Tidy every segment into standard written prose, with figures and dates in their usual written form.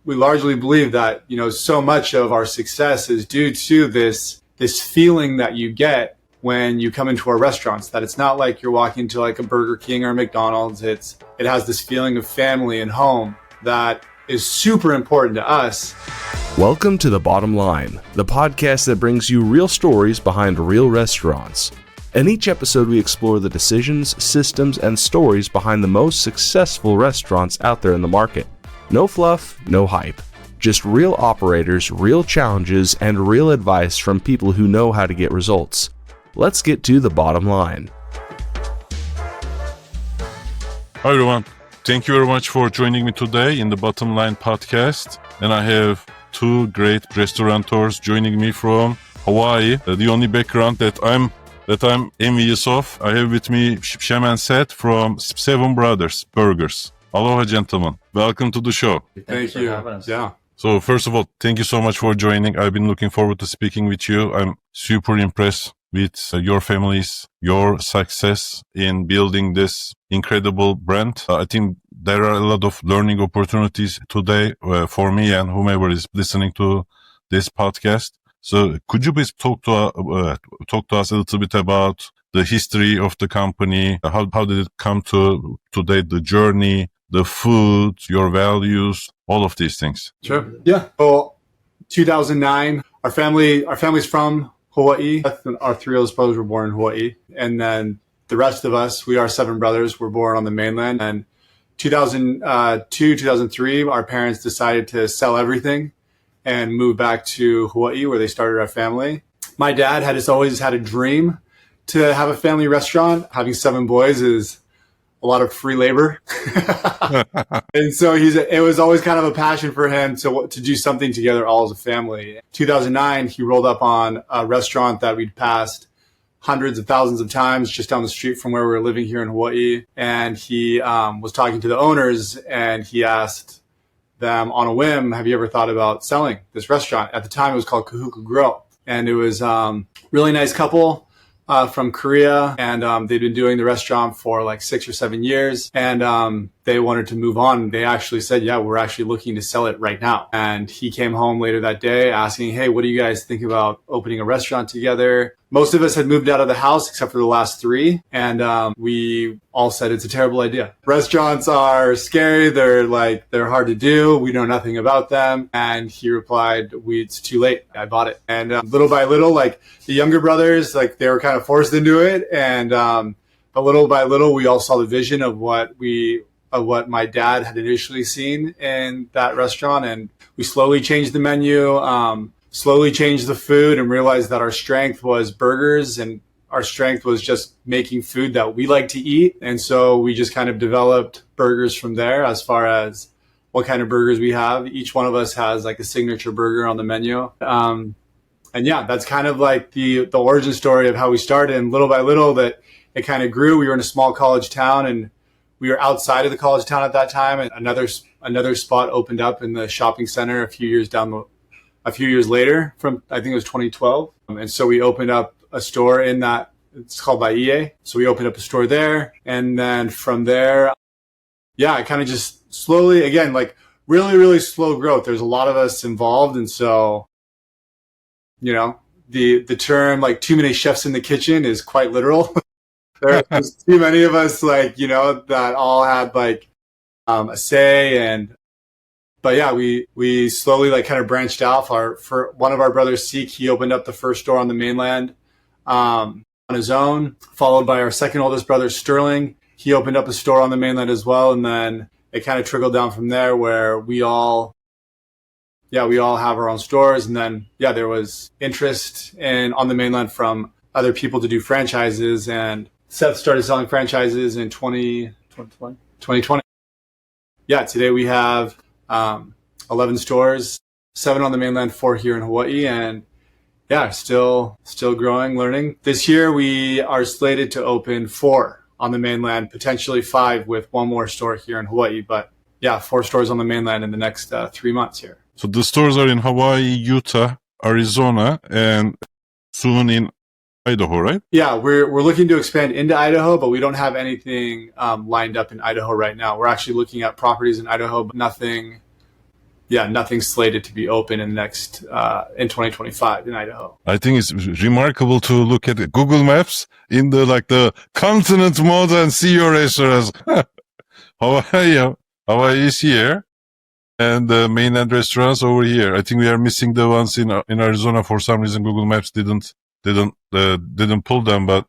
we largely believe that, so much of our success is due to this feeling that you get when you come into our restaurants, that it's not like you're walking to like a Burger King or a McDonald's. It has this feeling of family and home that is super important to us. Welcome to The Bottom Line, the podcast that brings you real stories behind real restaurants. In each episode, we explore the decisions, systems, and stories behind the most successful restaurants out there in the market. No fluff, no hype. Just real operators, real challenges, and real advice from people who know how to get results. Let's get to the bottom line. Hi everyone. Thank you very much for joining me today in the Bottom Line podcast. And I have two great restaurateurs joining me from Hawaii. The only background that I'm envious of. I have with me Shem and Seth from Seven Brothers Burgers. Aloha, gentlemen. Welcome to the show. Thank you. Yeah. So first of all, thank you so much for joining. I've been looking forward to speaking with you. I'm super impressed with your families, your success in building this incredible brand. I think there are a lot of learning opportunities today for me and whomever is listening to this podcast. So could you please talk to us a little bit about the history of the company? How did it come to today, the journey, the food, your values, all of these things? Sure. Yeah. Well, 2009, our family's from Hawaii. Our three oldest brothers were born in Hawaii. And then the rest of us, we are seven brothers, were born on the mainland. And 2002, 2003, our parents decided to sell everything and move back to Hawaii, where they started our family. My dad had always had a dream to have a family restaurant. Having seven boys is a lot of free labor. And so it was always kind of a passion for him to do something together all as a family. 2009, he rolled up on a restaurant that we'd passed hundreds of thousands of times just down the street from where we were living here in Hawaii. And he was talking to the owners and he asked them on a whim, have you ever thought about selling this restaurant? At the time, it was called Kahuku Grill. And it was really nice couple from Korea, and they'd been doing the restaurant for like 6 or 7 years, and they wanted to move on. They actually said, yeah, we're actually looking to sell it right now. And he came home later that day asking, hey, what do you guys think about opening a restaurant together? Most of us had moved out of the house except for the last three, and we all said it's a terrible idea. Restaurants are scary. They're hard to do. We know nothing about them. And he replied, it's too late. I bought it. And little by little, like the younger brothers, like they were kind of forced into it. And but little by little, we all saw the vision of what my dad had initially seen in that restaurant. And we slowly changed the menu, slowly changed the food, and realized that our strength was burgers and our strength was just making food that we like to eat. And so we just kind of developed burgers from there as far as what kind of burgers we have. Each one of us has like a signature burger on the menu. And yeah, that's kind of like the origin story of how we started. And little by little that it kind of grew. We were in a small college town and we were outside of the college town at that time. And another spot opened up in the shopping center a few years later, from I think it was 2012. And so we opened up a store in that, it's called Laie. So we opened up a store there. And then from there, yeah, it kind of just slowly, again, like really, really slow growth. There's a lot of us involved. And so, the term like too many chefs in the kitchen is quite literal. There's too many of us that all had like a say. But yeah, we slowly like kind of branched out. For one of our brothers, Seek, he opened up the first store on the mainland on his own, followed by our second oldest brother, Sterling. He opened up a store on the mainland as well. And then it kind of trickled down from there where we all have our own stores. And then, there was interest on the mainland from other people to do franchises. And Seth started selling franchises in 2020. Yeah, today we have 11 stores, 7 on the mainland, 4 here in Hawaii, and yeah, still growing, learning. This year we are slated to open 4 on the mainland, potentially 5 with one more store here in Hawaii, but yeah, 4 stores on the mainland in the next 3 months here. So the stores are in Hawaii, Utah, Arizona, and soon in Idaho, right? Yeah, we're looking to expand into Idaho, but we don't have anything lined up in Idaho right now. We're actually looking at properties in Idaho, but nothing yeah, nothing's slated to be open in the next in 2025 in Idaho. I think it's remarkable to look at Google Maps in the continent mode and see your restaurants. Hawaii is here, and the mainland restaurants over here. I think we are missing the ones in Arizona for some reason. Google Maps didn't pull them. But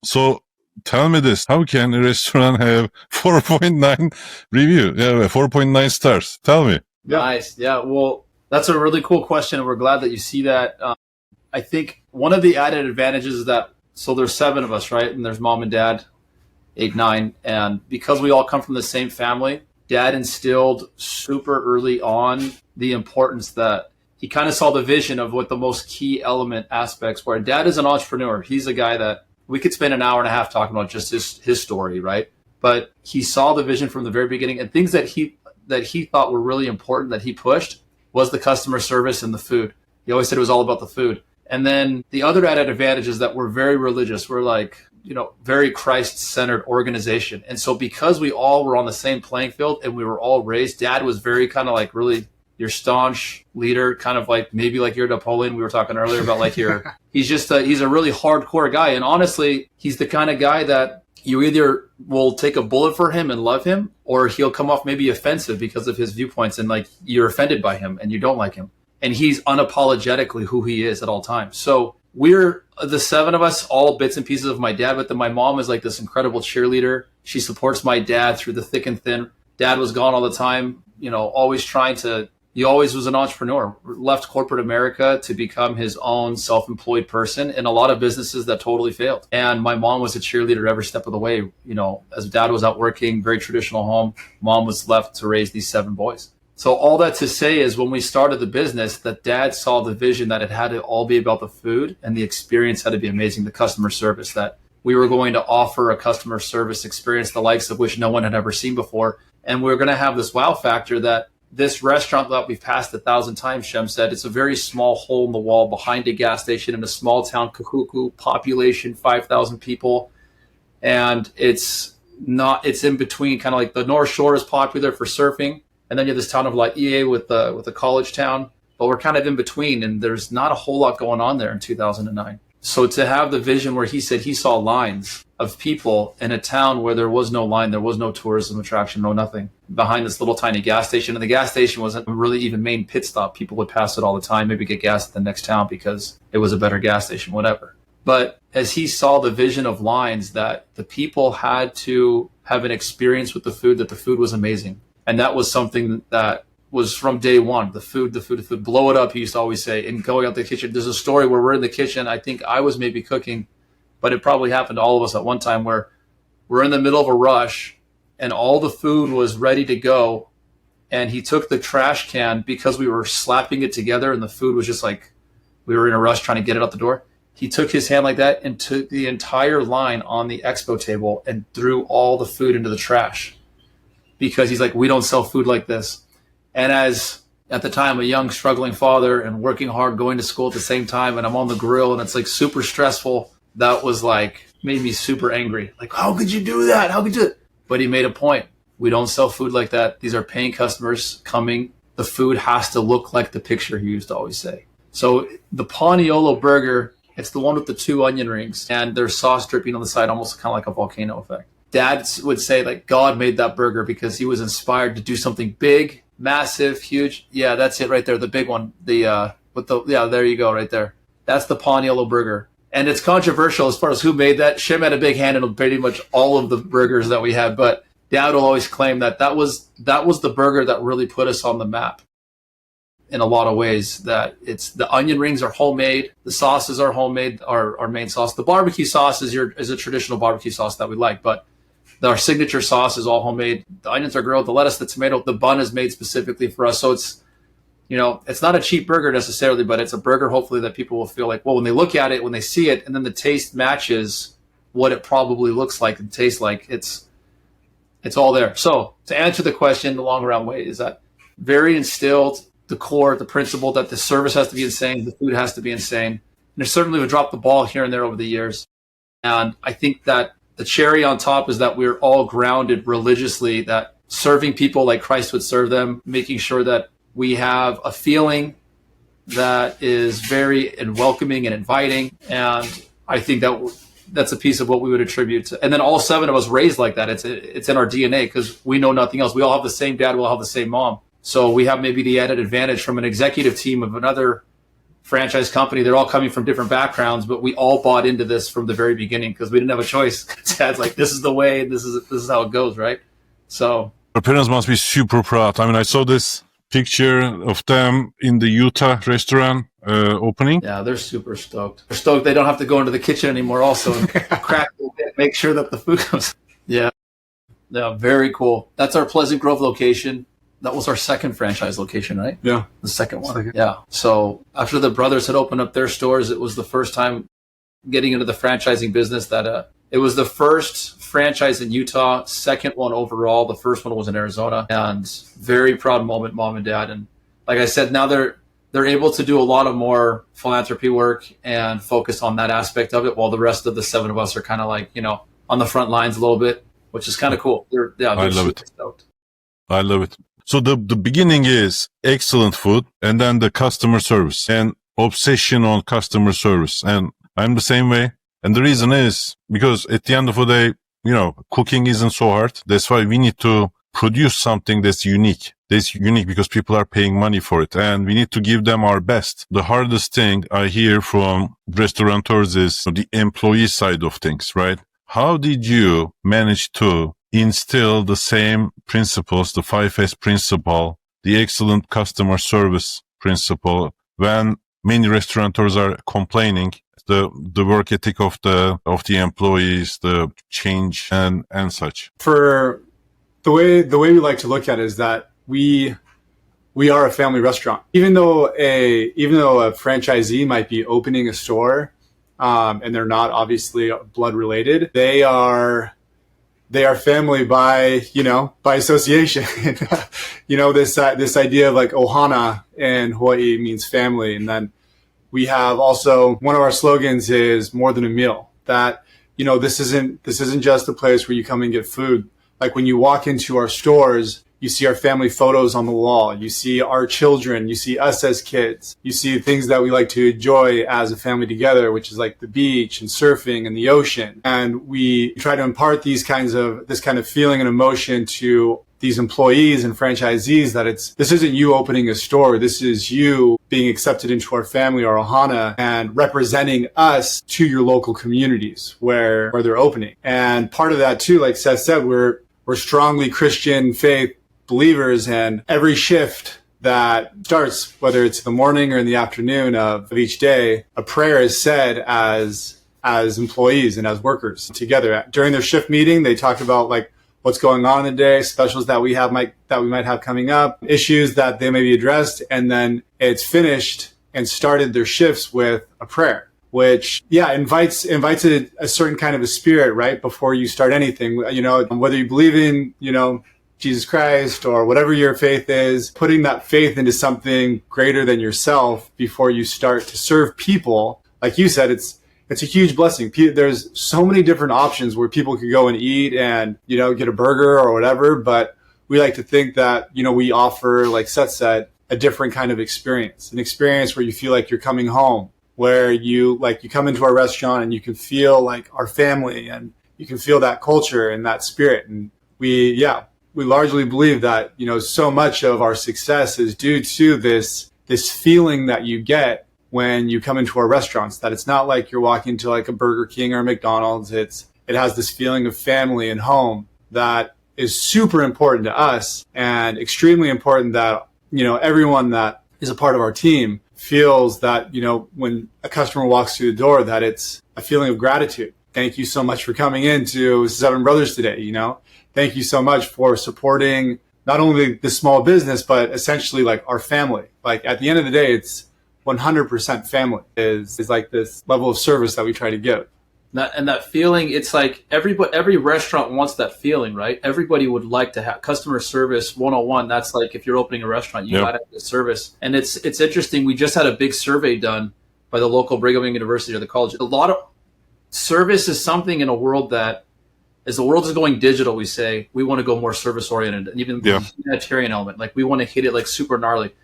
so tell me this: how can a restaurant have 4.9 review? Yeah, 4.9 stars. Tell me. Yeah. Nice. Yeah. Well, that's a really cool question, and we're glad that you see that. I think one of the added advantages is that, so there's 7 of us, right? And there's mom and dad, 8, 9. And because we all come from the same family, Dad instilled super early on the importance that he kind of saw the vision of what the most key element aspects were. Dad is an entrepreneur. He's a guy that we could spend an hour and a half talking about just his story, right? But he saw the vision from the very beginning, and things that he thought were really important that he pushed was the customer service and the food. He always said it was all about the food. And then the other added advantage is that we're very religious. We're like, very Christ-centered organization. And so because we all were on the same playing field and we were all raised, Dad was very kind of like really your staunch leader, kind of like maybe like your Napoleon. We were talking earlier about like he's a really hardcore guy. And honestly, he's the kind of guy that you either will take a bullet for him and love him, or he'll come off maybe offensive because of his viewpoints and like you're offended by him and you don't like him. And he's unapologetically who he is at all times. So we're the 7 of us, all bits and pieces of my dad, but then my mom is like this incredible cheerleader. She supports my dad through the thick and thin. Dad was gone all the time, he always was an entrepreneur, left corporate America to become his own self-employed person in a lot of businesses that totally failed. And my mom was a cheerleader every step of the way. As Dad was out working, very traditional home, Mom was left to raise these 7 boys. So all that to say is when we started the business, that Dad saw the vision that it had to all be about the food and the experience had to be amazing, the customer service, that we were going to offer a customer service experience, the likes of which no one had ever seen before. And we were going to have this wow factor that this restaurant that we've passed 1,000 times, Shem said, it's a very small hole in the wall behind a gas station in a small town, Kahuku, population, 5,000 people. And it's in between, kind of like the North Shore is popular for surfing. And then you have this town of Laie with a college town, but we're kind of in between, and there's not a whole lot going on there in 2009. So to have the vision where he said he saw lines of people in a town where there was no line, there was no tourism attraction, no nothing, behind this little tiny gas station. And the gas station wasn't really even main pit stop. People would pass it all the time, maybe get gas at the next town because it was a better gas station, whatever. But as he saw the vision of lines, that the people had to have an experience with the food, that the food was amazing. And that was something that was from day one, the food, blow it up, he used to always say, and going out the kitchen. There's a story where we're in the kitchen. I think I was maybe cooking, but it probably happened to all of us at one time, where we're in the middle of a rush and all the food was ready to go. And he took the trash can because we were slapping it together and the food was just like, we were in a rush trying to get it out the door. He took his hand like that and took the entire line on the expo table and threw all the food into the trash. Because he's like, we don't sell food like this. And as at the time, a young struggling father and working hard, going to school at the same time, and I'm on the grill and it's like super stressful. That was like, made me super angry. Like, how could you do that? How could you do it? But he made a point. We don't sell food like that. These are paying customers coming. The food has to look like the picture, he used to always say. So the Paniolo burger, it's the one with the 2 onion rings and there's sauce dripping on the side, almost kind of like a volcano effect. Dad would say like God made that burger because he was inspired to do something big, massive, huge. Yeah, that's it right there. The big one. There you go right there. That's the Paniolo burger. And it's controversial as far as who made that. Shem had a big hand in pretty much all of the burgers that we had, but Dad will always claim that was the burger that really put us on the map in a lot of ways. That it's the onion rings are homemade, the sauces are homemade, our main sauce. The barbecue sauce is a traditional barbecue sauce that we like, but our signature sauce is all homemade. The onions are grilled, the lettuce, the tomato, the bun is made specifically for us. So it's, it's not a cheap burger necessarily, but it's a burger hopefully that people will feel like, well, when they look at it, when they see it, and then the taste matches what it probably looks like and tastes like, it's all there. So to answer the question, the long round way is that very instilled, the core, the principle that the service has to be insane, the food has to be insane. And there certainly would drop the ball here and there over the years. And I think that the cherry on top is that we're all grounded religiously, that serving people like Christ would serve them, making sure that We have a feeling that is very welcoming and inviting. And I think that's a piece of what we would attribute to. And then all 7 of us raised like that. It's in our DNA because we know nothing else. We all have the same dad. We all have the same mom. So we have maybe the added advantage from an executive team of another franchise company. They're all coming from different backgrounds, but we all bought into this from the very beginning because we didn't have a choice. Dad's like, this is the way, this is how it goes, right? So Your parents must be super proud. I mean, I saw this picture of them in the Utah restaurant opening. yeah, they're super stoked. They're stoked they don't have to go into the kitchen anymore also and crack a bit, make sure that the food comes. Yeah, very cool. That's our Pleasant Grove location. That was our second franchise location, right? Yeah. The second one. Yeah. So after the brothers had opened up their stores, it was the first time getting into the franchising business that it was the first franchise in Utah, second one overall. The first one was in Arizona, and very proud moment, mom and dad. And like I said, now they're able to do a lot of more philanthropy work and focus on that aspect of it, while the rest of the 7 of us are kind of like, on the front lines a little bit, which is kind of cool. They're I love it. Stoked. I love it. So the beginning is excellent food, and then the customer service and obsession on customer service. And I'm the same way. And the reason is because at the end of the day, cooking isn't so hard. That's why we need to produce something that's unique. That's unique because people are paying money for it, and we need to give them our best. The hardest thing I hear from restaurateurs is the employee side of things, right? How did you manage to instill the same principles, the 5S principle, the excellent customer service principle, when many restaurateurs are complaining the work ethic of the employees, the change and such? For the way we like to look at it is that we are a family restaurant. Even though a franchisee might be opening a store, and they're not obviously blood related, they are family by association. This idea of like Ohana in Hawaii means family. And then we have also, one of our slogans is more than a meal. That, this isn't just a place where you come and get food. Like when you walk into our stores, you see our family photos on the wall. You see our children. You see us as kids. You see things that we like to enjoy as a family together, which is like the beach and surfing and the ocean. And we try to impart this kind of feeling and emotion to these employees and franchisees that this isn't you opening a store. This is you being accepted into our family, our Ohana, and representing us to your local communities where they're opening. And part of that too, like Seth said, we're strongly Christian faith believers, and every shift that starts, whether it's the morning or in the afternoon of each day, a prayer is said as employees and as workers together. During their shift meeting, they talk about like what's going on in the day, specials that we might have coming up, issues that they may be addressed, and then it's finished and started their shifts with a prayer, which invites a certain kind of a spirit right before you start anything. Whether you believe in Jesus Christ or whatever your faith is, putting that faith into something greater than yourself before you start to serve people. Like you said, it's a huge blessing. There's so many different options where people could go and eat and, get a burger or whatever. But we like to think that, we offer, like Seth said, a different kind of experience, an experience where you feel like you're coming home, where you come into our restaurant and you can feel like our family and you can feel that culture and that spirit. And we largely believe that, so much of our success is due to this feeling that you get when you come into our restaurants, that it's not like you're walking to like a Burger King or a McDonald's. It has this feeling of family and home that is super important to us, and extremely important that, everyone that is a part of our team feels that, when a customer walks through the door, that it's a feeling of gratitude. Thank you so much for coming into 7 Brothers today, Thank you so much for supporting not only the small business, but essentially like our family. Like at the end of the day, it's 100% family is like this level of service that we try to give. That feeling, it's like every restaurant wants that feeling, right? Everybody would like to have customer service 101. That's like if you're opening a restaurant, you gotta have the service. And it's interesting. We just had a big survey done by the local Brigham Young University or the college. A lot of service is something in a world that, as the world is going digital, we say we want to go more service oriented, and even the humanitarian element. Like we want to hit it like super gnarly.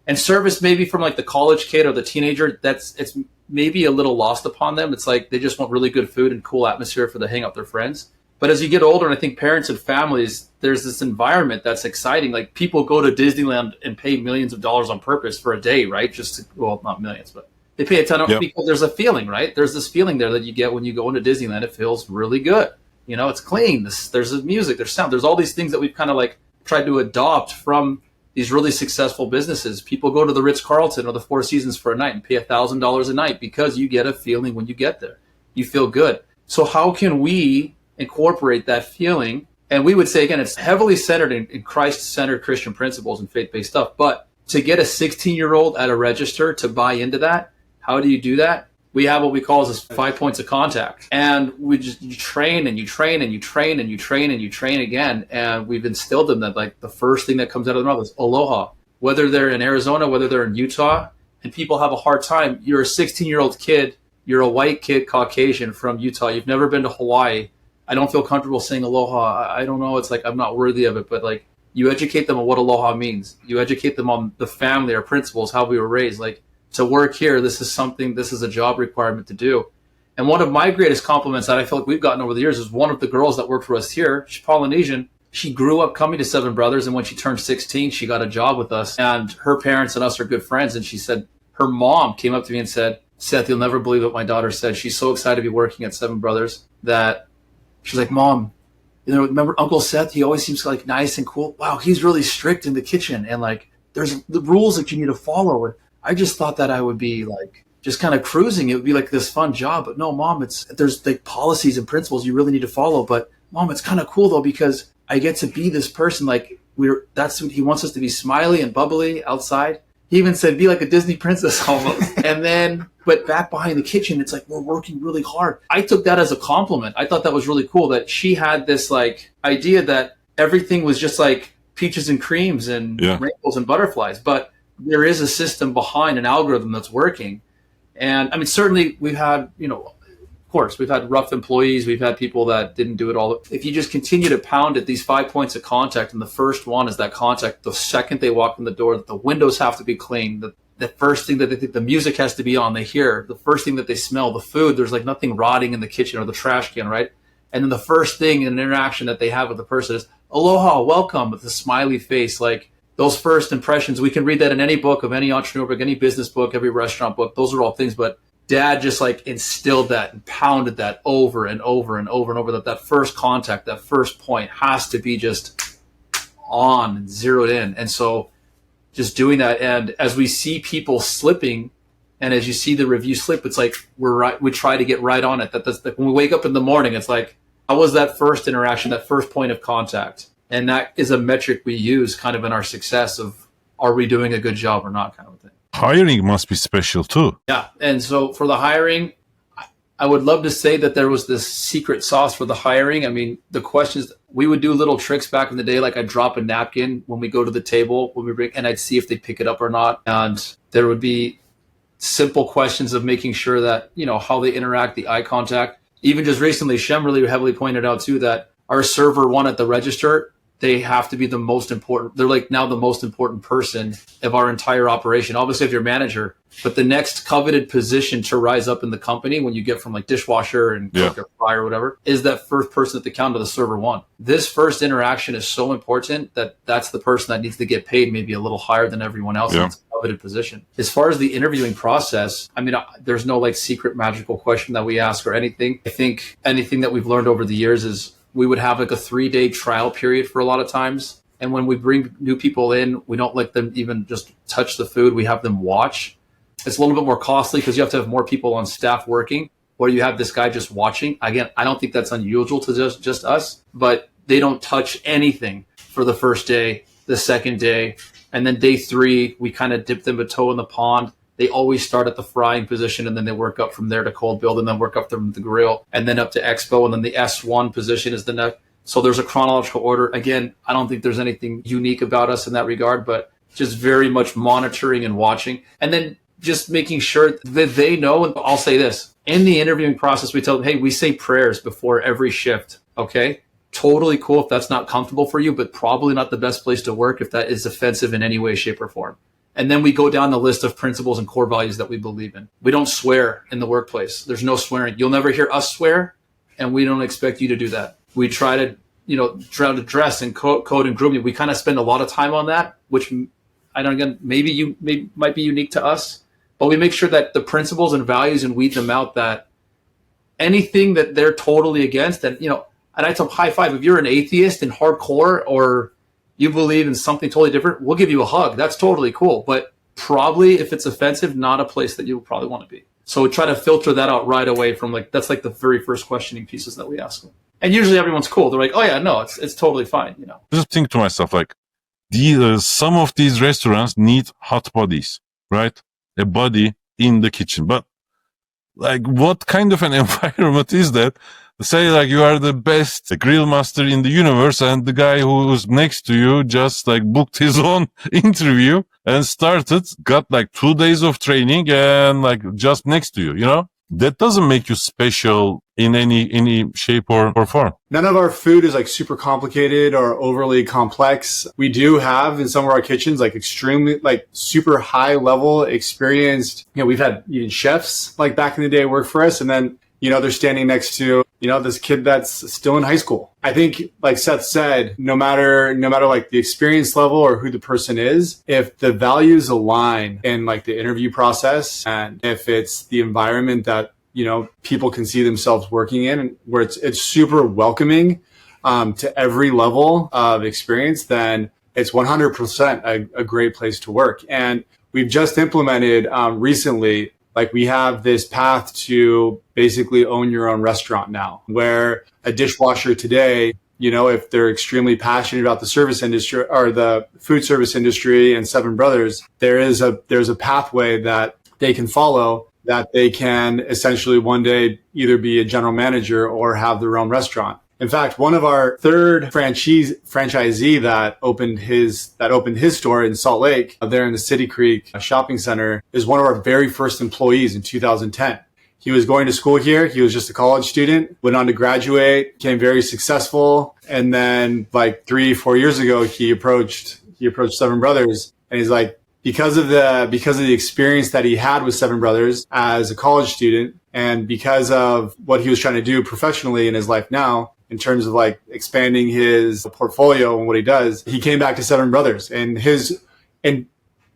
And service maybe from like the college kid or the teenager, it's maybe a little lost upon them. It's like they just want really good food and cool atmosphere for the hang out with their friends. But as you get older, and I think parents and families, there's this environment that's exciting. Like people go to Disneyland and pay millions of dollars on purpose for a day, right? Well, not millions, but they pay a ton of because there's a feeling, right? There's this feeling there that you get when you go into Disneyland. It feels really good. You know, it's clean. There's music, there's sound. There's all these things that we've kind of like tried to adopt from these really successful businesses. People go to the Ritz-Carlton or the Four Seasons for a night and pay $1,000 a night because you get a feeling when you get there. You feel good. So how can we incorporate that feeling? And we would say, again, it's heavily centered in Christ-centered Christian principles and faith-based stuff. But to get a 16-year-old at a register to buy into that, how do you do that? We have what we call as 5 points of contact. And you train and you train and you train and you train and you train again. And we've instilled in them that like the first thing that comes out of their mouth is aloha. Whether they're in Arizona, whether they're in Utah, and people have a hard time. You're a 16-year-old kid. You're a white kid, Caucasian from Utah. You've never been to Hawaii. I don't feel comfortable saying aloha. I don't know. It's like I'm not worthy of it. But like you educate them on what aloha means. You educate them on the family, our principles, how we were raised. Like to work here, this is a job requirement to do. And one of my greatest compliments that I feel like we've gotten over the years is one of the girls that worked for us here. She's Polynesian. She grew up coming to Seven Brothers. And when she turned 16, she got a job with us. And her parents and us are good friends. And she said her mom came up to me and said, Seth, you'll never believe what my daughter said. She's so excited to be working at Seven Brothers that she's like, Mom, you know, remember Uncle Seth? He always seems like nice and cool. Wow, he's really strict in the kitchen. And like, there's the rules that you need to follow. And I just thought that I would be like, just kind of cruising. It would be like this fun job. But no, Mom, there's like policies and principles you really need to follow. But Mom, it's kind of cool though, because I get to be this person. Like that's what he wants us to be, smiley and bubbly outside. He even said, be like a Disney princess almost. And then, but back behind the kitchen, it's like, we're working really hard. I took that as a compliment. I thought that was really cool that she had this like idea that everything was just like peaches and creams and rainbows and butterflies. But there is a system behind an algorithm that's working. And I mean, certainly we've had, you know, of course, we've had rough employees. We've had people that didn't do it all. If you just continue to pound at these 5 points of contact, and the first one is that contact, the second they walk in the door, the windows have to be clean. The first thing that they think, the music has to be on, they hear. The first thing that they smell, the food, there's like nothing rotting in the kitchen or the trash can, right? And then the first thing in an interaction that they have with the person is, aloha, welcome, with a smiley face. Like those first impressions, we can read that in any book of any entrepreneur book, any business book, every restaurant book. Those are all things, but Dad just like instilled that and pounded that over and over and over and over, that first contact, that first point has to be just on and zeroed in. And so just doing that. And as we see people slipping, and as you see the review slip, it's like we try to get right on it. When we wake up in the morning, it's like, how was that first interaction, that first point of contact? And that is a metric we use kind of in our success of, are we doing a good job or not, kind of thing. Hiring must be special too. Yeah. And so for the hiring, I would love to say that there was this secret sauce for the hiring. I mean, the questions, we would do little tricks back in the day, like I'd drop a napkin when we go to the table, and I'd see if they pick it up or not. And there would be simple questions of making sure that, you know, how they interact, the eye contact. Even just recently, Shem really heavily pointed out too that our server one at the register, they have to be the most important. They're like now the most important person of our entire operation. Obviously, if you're manager, but the next coveted position to rise up in the company when you get from like dishwasher and cook or fry or whatever is that first person at the counter, the server one. This first interaction is so important that that's the person that needs to get paid maybe a little higher than everyone else in its coveted position. As far as the interviewing process, I mean, there's no like secret magical question that we ask or anything. I think anything that we've learned over the years is we would have like a 3-day trial period for a lot of times. And when we bring new people in, we don't let them even just touch the food. We have them watch. It's a little bit more costly because you have to have more people on staff working, or you have this guy just watching. Again, I don't think that's unusual to just us, but they don't touch anything for the first day, the second day. And then day 3, we kind of dip them a toe in the pond. They always start at the frying position, and then they work up from there to cold build, and then work up from the grill, and then up to expo, and then the S1 position is the next. So there's a chronological order. Again, I don't think there's anything unique about us in that regard, but just very much monitoring and watching. And then just making sure that they know, and I'll say this, in the interviewing process, we tell them, hey, we say prayers before every shift, okay? Totally cool if that's not comfortable for you, but probably not the best place to work if that is offensive in any way, shape, or form. And then we go down the list of principles and core values that we believe in. We don't swear in the workplace. There's no swearing. You'll never hear us swear, and we don't expect you to do that. We try to, try to dress and code and grooming. We kind of spend a lot of time on that, which maybe might be unique to us, but we make sure that the principles and values and weed them out, that anything that they're totally against, and I tell high five. If you're an atheist and hardcore, or you believe in something totally different, we'll give you a hug. That's totally cool. But probably if it's offensive, not a place that you probably want to be. So we try to filter that out right away from that's the very first questioning pieces that we ask them. And usually everyone's cool. They're like, oh yeah, no, it's totally fine. Just think to myself, some of these restaurants need hot bodies, right? A body in the kitchen. But what kind of an environment is that? Say you are the best grill master in the universe, and the guy who's next to you just booked his own interview and got 2 days of training and just next to you, that doesn't make you special in any shape or form. None of our food is super complicated or overly complex. We do have in some of our kitchens extremely super high level experienced. We've had chefs back in the day work for us, and then they're standing next to, this kid that's still in high school. I think, like Seth said, no matter the experience level or who the person is, if the values align in the interview process, and if it's the environment that, people can see themselves working in, and where it's super welcoming, to every level of experience, then it's 100% a great place to work. And we've just implemented, recently, we have this path to basically own your own restaurant now, where a dishwasher today, if they're extremely passionate about the service industry or the food service industry and Seven Brothers, there's a pathway that they can follow, that they can essentially one day either be a general manager or have their own restaurant. In fact, one of our third franchisee that opened his store in Salt Lake, there in the City Creek shopping center, is one of our very first employees in 2010. He was going to school here. He was just a college student, went on to graduate, became very successful. And then 3-4 years ago, he approached Seven Brothers, and he's because of the experience that he had with Seven Brothers as a college student, and because of what he was trying to do professionally in his life now, in terms of expanding his portfolio and what he does, he came back to Seven Brothers. And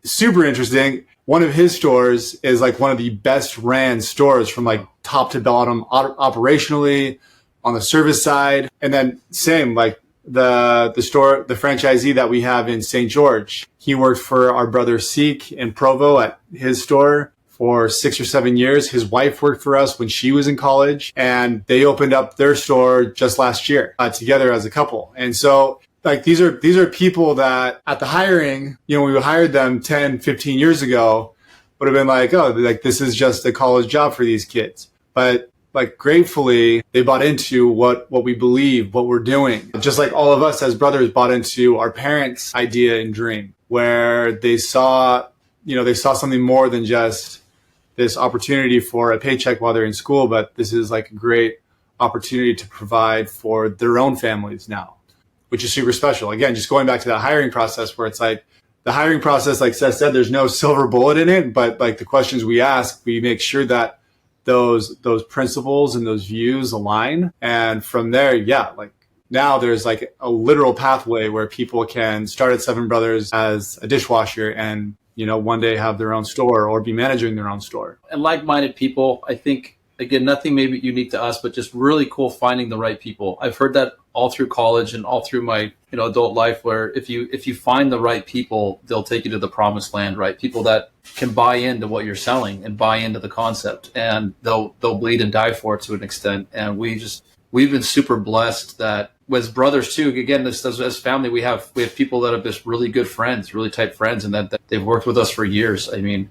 super interesting, one of his stores is one of the best ran stores from top to bottom, operationally, on the service side. And then same, the franchisee that we have in St. George, he worked for our brother Seek in Provo at his store for 6 or 7 years. His wife worked for us when she was in college, and they opened up their store just last year, together as a couple. And so these are people that at the hiring, we hired them 10, 15 years ago, would have been this is just a college job for these kids. But gratefully, they bought into what we believe, what we're doing. Just like all of us as brothers bought into our parents' idea and dream, where they saw something more than just this opportunity for a paycheck while they're in school, but this is a great opportunity to provide for their own families now, which is super special. Again, just going back to that hiring process, where it's the hiring process, like Seth said, there's no silver bullet in it, but the questions we ask, we make sure that those principles and those views align. And from there, now there's a literal pathway where people can start at Seven Brothers as a dishwasher and one day have their own store or be managing their own store. And like-minded people, I think, again, nothing maybe unique to us, but just really cool finding the right people. I've heard that all through college and all through my adult life, where if you find the right people, they'll take you to the promised land, right? People that can buy into what you're selling and buy into the concept, and they'll bleed and die for it to an extent. And we've been super blessed that as brothers too, again, as family, we have people that are just really good friends, really tight friends, and that they've worked with us for years. I mean,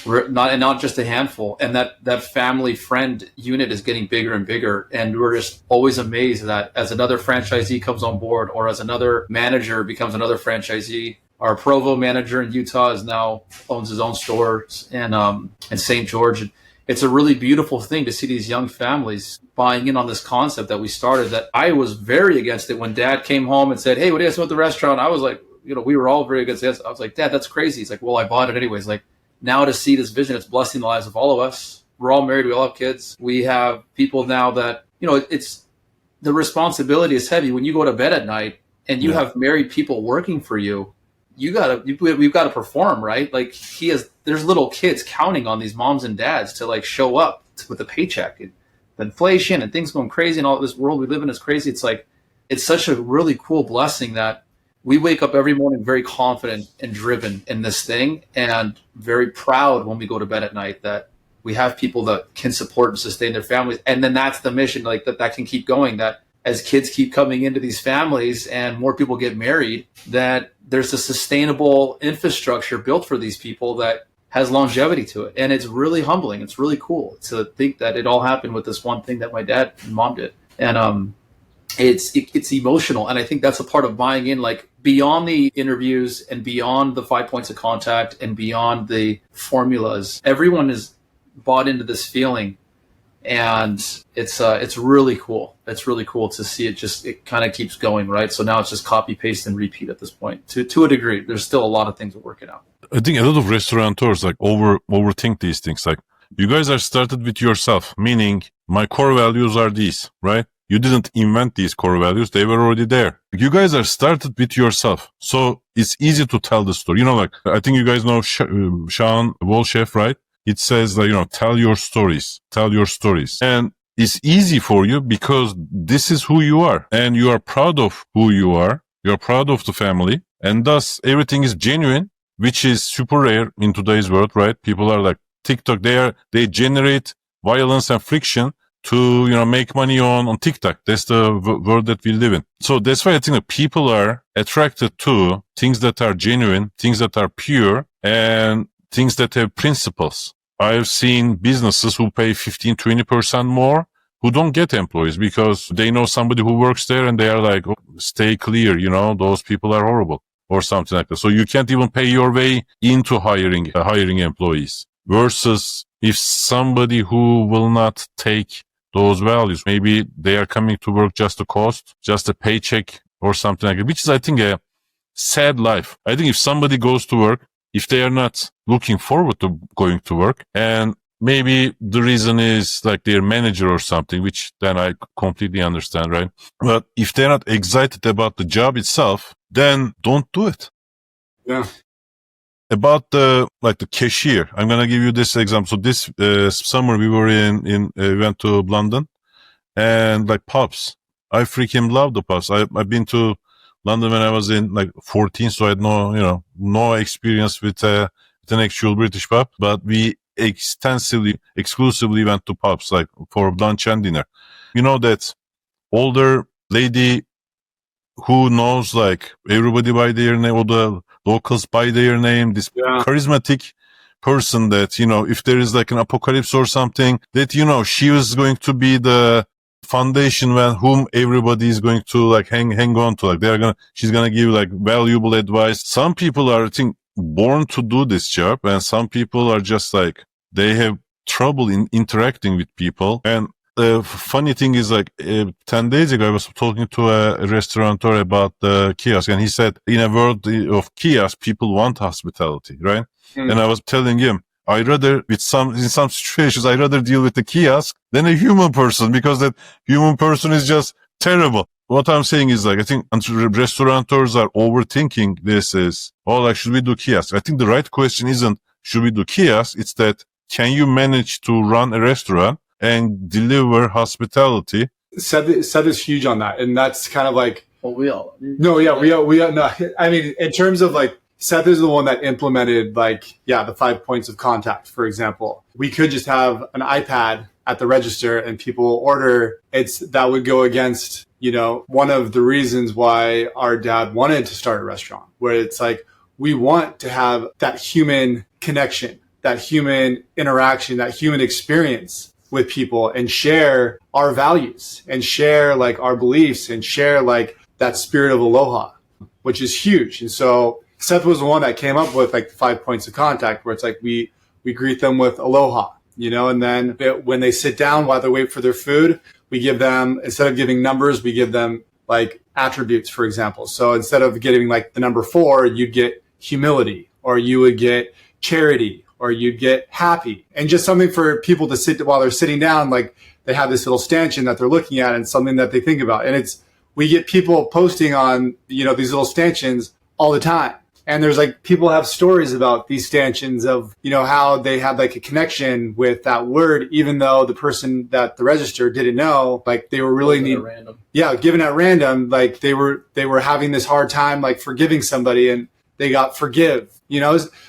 we're not just a handful, and that family friend unit is getting bigger and bigger. And we're just always amazed that as another franchisee comes on board, or as another manager becomes another franchisee. Our Provo manager in Utah now owns his own stores in St. George. It's a really beautiful thing to see these young families buying in on this concept that we started, that I was very against it when Dad came home and said, "Hey, what do you guys want with the restaurant?" I was like, we were all very against it. I was like, Dad, that's crazy. He's like, well, I bought it anyways. Like, now to see this vision, it's blessing the lives of all of us. We're all married. We all have kids. We have people now that, it's the responsibility is heavy when you go to bed at night and you have married people working for you. We've got to perform, right? Like there's little kids counting on these moms and dads to like show up with a paycheck. And the inflation and things going crazy and all this world we live in is crazy. It's like, it's such a really cool blessing that we wake up every morning very confident and driven in this thing, and very proud when we go to bed at night that we have people that can support and sustain their families. And then that's the mission, like that can keep going, that as kids keep coming into these families and more people get married, that there's a sustainable infrastructure built for these people that has longevity to it. And it's really humbling. It's really cool to think that it all happened with this one thing that my dad and mom did. And it's emotional. And I think that's a part of buying in, like beyond the interviews and beyond the 5 points of contact and beyond the formulas, everyone is bought into this feeling. And it's really cool. It's really cool to see it kind of keeps going, right? So now it's just copy, paste, and repeat at this point to a degree. There's still a lot of things we're working out. I think a lot of restaurateurs like overthink these things. Like, you guys are started with yourself, meaning my core values are these, right? You didn't invent these core values. They were already there. You guys are started with yourself. So it's easy to tell the story. Like, I think you guys know Sean Wolchef, right? It says that, tell your stories. And it's easy for you because this is who you are and you are proud of who you are. You're proud of the family, and thus everything is genuine, which is super rare in today's world, right? People are like TikTok. They generate violence and friction to, make money on TikTok. That's the world that we live in. So that's why I think that people are attracted to things that are genuine, things that are pure, and things that have principles. I've seen businesses who pay 15-20% more who don't get employees because they know somebody who works there and they are like, oh, stay clear, those people are horrible or something like that. So you can't even pay your way into hiring employees, versus if somebody who will not take those values, maybe they are coming to work just a cost, just a paycheck or something like that, which is, I think, a sad life. I think if somebody goes to work, if they are not looking forward to going to work, and maybe the reason is like their manager or something, which then I completely understand, right? But if they're not excited about the job itself, then don't do it. Yeah. About the cashier, I'm going to give you this example. So this summer we were we went to London, and like pubs. I freaking love the pubs. I've been to London when I was in 14, so I had no experience with an actual British pub, but we exclusively went to pubs like for lunch and dinner. That older lady who knows like everybody by their name, or the locals by their name, this charismatic person that, if there is like an apocalypse or something, that, she was going to be the foundation whom everybody is going to like hang on to. Like she's gonna give like valuable advice. Some people are, I think, born to do this job, and some people are just like, they have trouble in interacting with people. And the funny thing is, 10 days ago, I was talking to a restaurateur about the kiosk, and he said, in a world of kiosk, people want hospitality, right? And I was telling him, in some situations, I'd rather deal with the kiosk than a human person, because that human person is just terrible. What I'm saying is, I think restaurateurs are overthinking this should we do kiosk? I think the right question isn't, should we do kiosk? It's that, can you manage to run a restaurant and deliver hospitality? Seth is huge on that. And that's kind of like, well, we all, no, yeah, we all, no. I mean, in terms of Seth is the one that implemented the 5 points of contact, for example. We could just have an iPad at the register and people order. That would go against, one of the reasons why our dad wanted to start a restaurant, where it's like, we want to have that human connection, that human interaction, that human experience with people, and share our values and share our beliefs and share that spirit of aloha, which is huge. And so Seth was the one that came up with the 5 points of contact, where it's like, we greet them with aloha, and then when they sit down while they wait for their food, we give them, instead of giving numbers, we give them like attributes, for example. So instead of getting like the number 4, you'd get humility, or you would get charity, or you'd get happy, and just something for people to sit while they're sitting down. Like they have this little stanchion that they're looking at and something that they think about. And we get people posting on, these little stanchions all the time. And there's like, people have stories about these stanchions of, how they had like a connection with that word, even though the person that the register didn't know, like they were really given at random. Like they were having this hard time, like forgiving somebody, and they got forgive,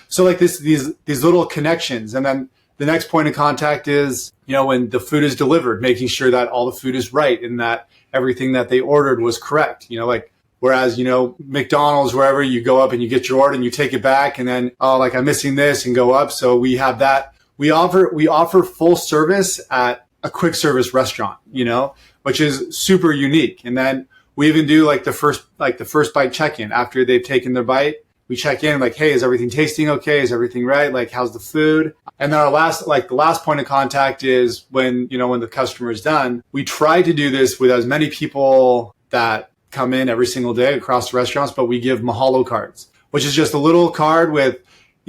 So like these little connections. And then the next point of contact is, when the food is delivered, making sure that all the food is right and that everything that they ordered was correct, whereas, McDonald's, wherever you go up and you get your order and you take it back, and then, I'm missing this, and go up. So we have that. We offer full service at a quick service restaurant, which is super unique. And then we even do like the first bite check-in after they've taken their bite. We check in like, hey, is everything tasting okay? Is everything right? Like, how's the food? And then the last point of contact is when the customer is done. We try to do this with as many people that come in every single day across the restaurants, but we give mahalo cards, which is just a little card with,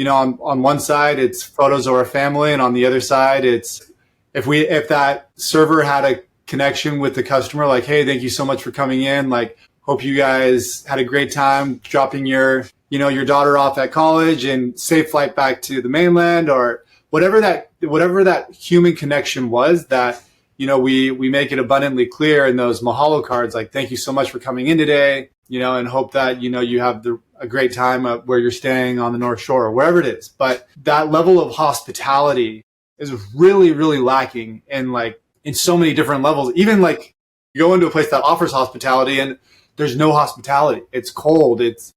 on one side, it's photos of our family. And on the other side, it's, if that server had a connection with the customer, like, hey, thank you so much for coming in. Like, hope you guys had a great time dropping your daughter off at college, and safe flight back to the mainland, or whatever that human connection was, that, we make it abundantly clear in those mahalo cards, like, thank you so much for coming in today, and hope that, you have a great time where you're staying on the North Shore or wherever it is. But that level of hospitality is really, really lacking in so many different levels. Even like you go into a place that offers hospitality and there's no hospitality. It's cold. It's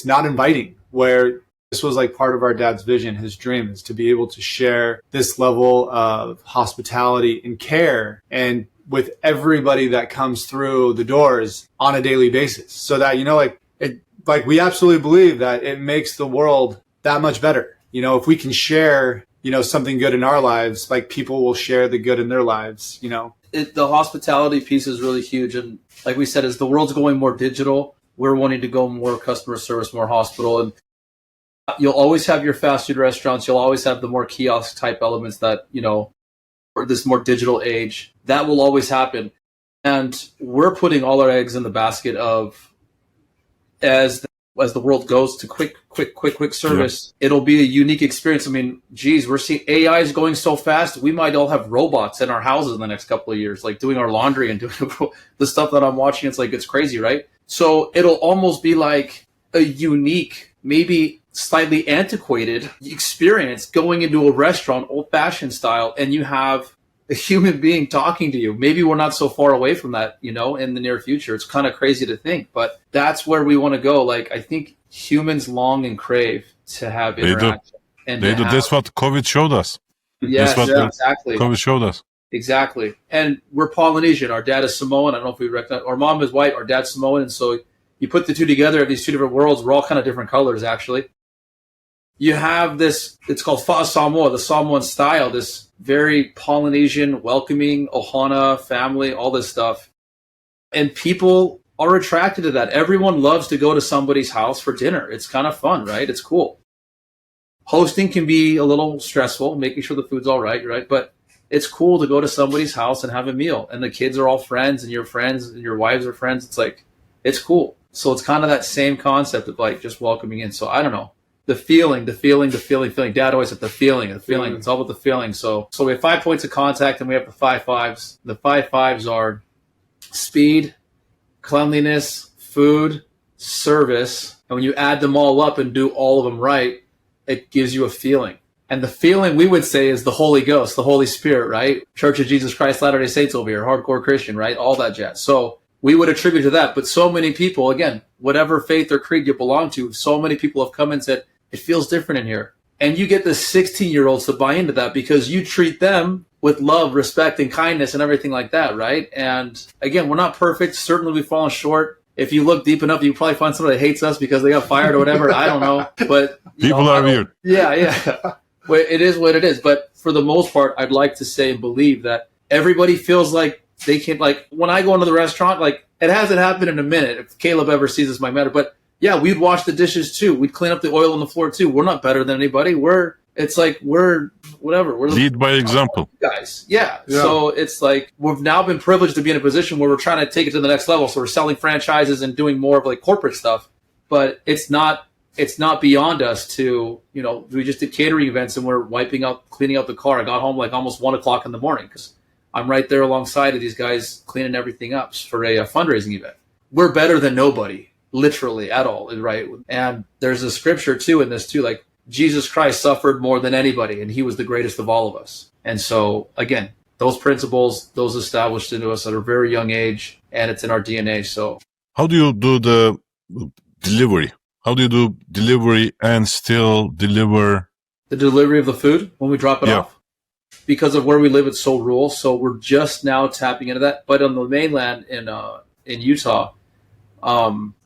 not inviting, where this was like part of our dad's vision, his dream, is to be able to share this level of hospitality and care and with everybody that comes through the doors on a daily basis. So that, we absolutely believe that it makes the world that much better. If we can share, something good in our lives, like people will share the good in their lives, The hospitality piece is really huge. And like we said, as the world's going more digital, we're wanting to go more customer service, more hospital. And you'll always have your fast food restaurants. You'll always have the more kiosk type elements that, or this more digital age. That will always happen. And we're putting all our eggs in the basket of, as the world goes to quick service, It'll be a unique experience. I mean, geez, we're seeing AI is going so fast. We might all have robots in our houses in the next couple of years, like doing our laundry and doing the stuff that I'm watching. It's crazy, right? So it'll almost be like a unique, maybe slightly antiquated experience going into a restaurant, old-fashioned style, and you have a human being talking to you. Maybe we're not so far away from that, in the near future. It's kind of crazy to think, but that's where we want to go. Like, I think humans long and crave to have interaction. They do. That's what COVID showed us. Yes, exactly. COVID showed us. Exactly. And we're Polynesian. Our dad is Samoan. I don't know if we recognize. Our mom is white. Our dad's Samoan. And so you put the two together, these two different worlds. We're all kind of different colors, actually. You have this, it's called Fa'a Samoa, the Samoan style, this very Polynesian, welcoming, Ohana, family, all this stuff. And people are attracted to that. Everyone loves to go to somebody's house for dinner. It's kind of fun, right? It's cool. Hosting can be a little stressful, making sure the food's all right, right? But it's cool to go to somebody's house and have a meal. And the kids are all friends, and your wives are friends. It's cool. So it's kind of that same concept of like just welcoming in. So I don't know. The feeling. Dad always said the feeling. It's all about the feeling. So we have 5 points of contact, and we have the 5 5s. The 5 5s are speed, cleanliness, food, service. And when you add them all up and do all of them right, it gives you a feeling. And the feeling, we would say, is the Holy Ghost, the Holy Spirit, right? Church of Jesus Christ Latter-day Saints over here, hardcore Christian, right? All that jazz. So we would attribute to that. But so many people, again, whatever faith or creed you belong to, so many people have come and said, it feels different in here. And you get the 16-year-olds to buy into that because you treat them with love, respect, and kindness and everything like that, right? And again, we're not perfect. Certainly we've fallen short. If you look deep enough, you probably find somebody that hates us because they got fired or whatever. I don't know. But people are weird. Yeah. Well, it is what it is. But for the most part, I'd like to say and believe that everybody feels like they can, like when I go into the restaurant, like It hasn't happened in a minute. If Caleb ever sees this, might matter. But yeah, we'd wash the dishes too. We'd clean up the oil on the floor too. We're not better than anybody. We're whatever. We're Lead by example. Guys. Yeah. So it's like we've now been privileged to be in a position where we're trying to take it to the next level. So we're selling franchises and doing more of like corporate stuff. But it's not beyond us to, we just did catering events and we're cleaning out the car. I got home like almost 1:00 in the morning because I'm right there alongside of these guys cleaning everything up for a fundraising event. We're better than nobody, literally at all, right? And there's a scripture too in this too, like Jesus Christ suffered more than anybody and he was the greatest of all of us. And so again, those principles, those established into us at a very young age, and it's in our DNA. So how do you do the delivery? How do you do delivery and still deliver? The delivery of the food when we drop it off? Because of where we live, it's so rural. So we're just now tapping into that. But on the mainland in Utah,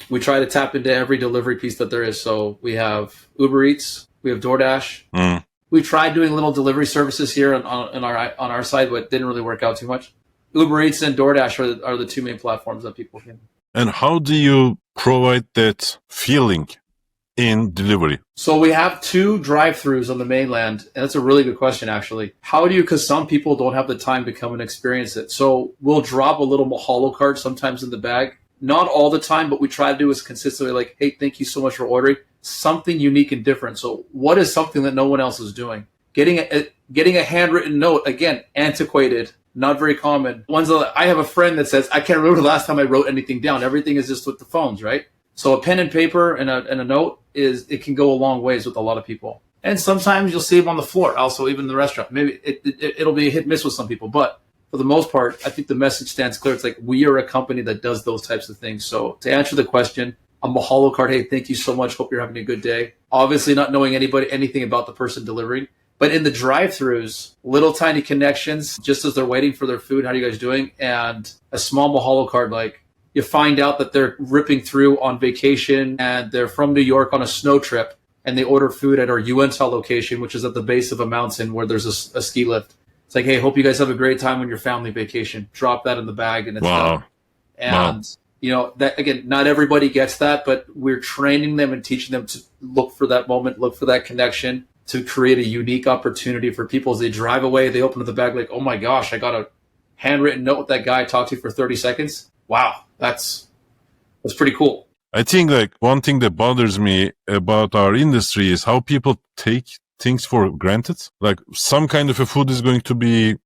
we try to tap into every delivery piece that there is. So we have Uber Eats, we have DoorDash. We tried doing little delivery services here on our side, but it didn't really work out too much. Uber Eats and DoorDash are the two main platforms that people can. And how do you provide that feeling in delivery? So we have 2 drive-thrus on the mainland, and that's a really good question, actually. Because some people don't have the time to come and experience it. So we'll drop a little mahalo card sometimes in the bag. Not all the time, but we try to do is consistently like, hey, thank you so much for ordering. Something unique and different. So what is something that no one else is doing? Getting a handwritten note, again, antiquated, not very common. I have a friend that says, I can't remember the last time I wrote anything down. Everything is just with the phones, right? So a pen and paper and a note it can go a long ways with a lot of people. And sometimes you'll see them on the floor, also even in the restaurant. Maybe it'll be a hit miss with some people, but for the most part, I think the message stands clear. It's like we are a company that does those types of things. So to answer the question, a mahalo card, hey, thank you so much. Hope you're having a good day. Obviously not knowing anything about the person delivering. But in the drive-thrus, little tiny connections, just as they're waiting for their food, how are you guys doing? And a small mahalo card, like you find out that they're ripping through on vacation and they're from New York on a snow trip and they order food at our Utah location, which is at the base of a mountain where there's a ski lift. It's like, hey, hope you guys have a great time on your family vacation. Drop that in the bag and it's done. And, that again, not everybody gets that, but we're training them and teaching them to look for that moment, look for that connection, to create a unique opportunity for people as they drive away. They open up the bag like, oh my gosh, I got a handwritten note with that guy I talked to for 30 seconds. Wow, that's pretty cool. I think like one thing that bothers me about our industry is how people take things for granted. Like some kind of a food is going to be,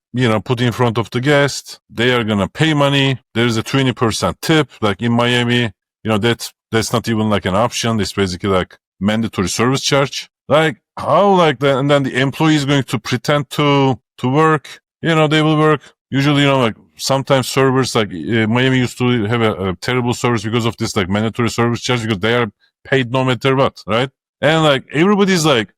put in front of the guest. They are going to pay money. There's a 20% tip. Like in Miami, that's not even like an option. It's basically like mandatory service charge. Like how like that? And then the employee is going to pretend to work. They will work. Usually, like sometimes servers like Miami used to have a terrible service because of this like mandatory service charge because they are paid no matter what, right? And like everybody's like,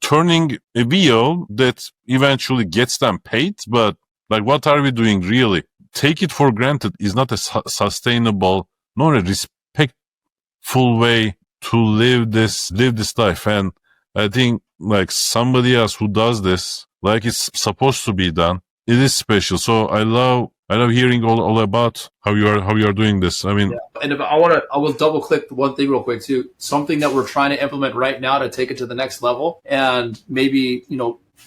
turning a wheel that eventually gets them paid. But like, what are we doing really? Take it for granted is not a sustainable, nor a respectful way to live this life. And I think like somebody else who does this, like it's supposed to be done, it is special. So I love hearing all about how you are doing this. I mean, and I will double click one thing real quick too. Something that we're trying to implement right now to take it to the next level, and maybe